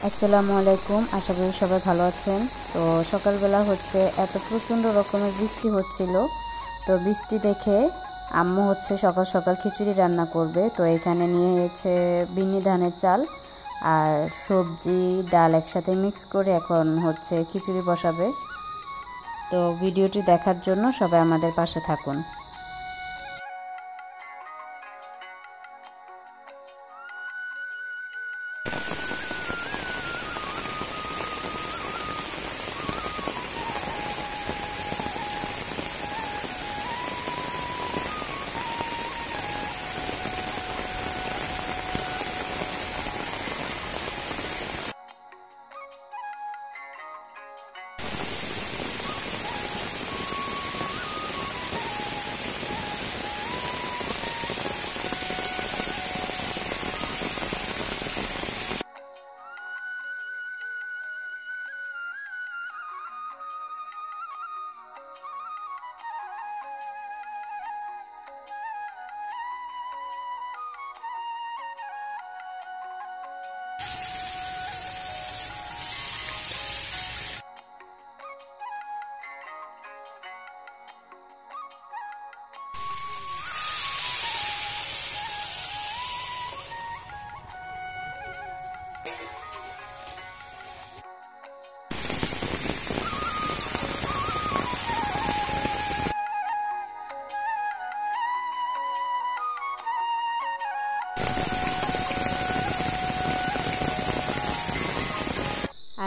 আসসালামু আলাইকুম, আশা করি সবাই ভালো আছেন। তো সকালবেলা হচ্ছে এত প্রচণ্ড রকমের বৃষ্টি হচ্ছিল। তো বৃষ্টি দেখে আম্মু হচ্ছে সকাল সকাল খিচুড়ি রান্না করবে। তো এখানে নিয়েছে বিন্নি ধানের চাল আর সবজি ডাল একসাথে মিক্স করে এখন হচ্ছে খিচুড়ি বসাবে। তো ভিডিওটি দেখার জন্য সবাই আমাদের পাশে থাকুন।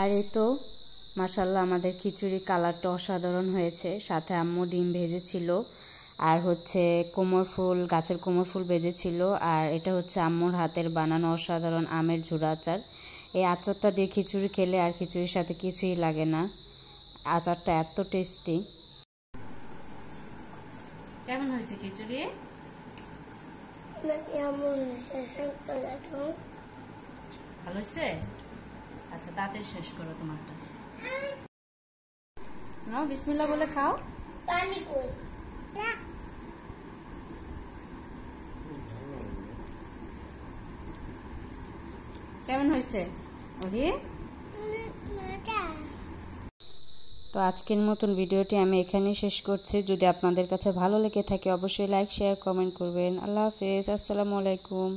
আর এই তো মাশাআল্লাহ আমাদের খিচুড়ির কালারটা অসাধারণ হয়েছে। সাথে আম্মু ডিম ভেজেছিল আর হচ্ছে কোমর ফুল, গাছের কোমর ফুল ভেজেছিল। আর এটা হচ্ছে আম্মুর হাতের বানানো অসাধারণ আমের ঝুরা আচার। এই আচারটা দিয়ে খিচুড়ি খেলে আর খিচুড়ির সাথে কিছুই লাগে না। আচারটা এত টেস্টি। কেমন হয়েছে খিচুড়ি? ভালো হয়েছে? আচ্ছা, তাতে শেষ করো তোমারটা। নাও বিসমিল্লাহ বলে খাও। পানি কই না কেমন হয়েছে ওহি? তো আজকের মতন ভিডিওটি আমি এখানেই শেষ করছি। যদি আপনাদের কাছে ভালো লেগে থাকে অবশ্যই লাইক, শেয়ার, কমেন্ট করবেন। আল্লাহ হাফেজ, আসসালামু আলাইকুম।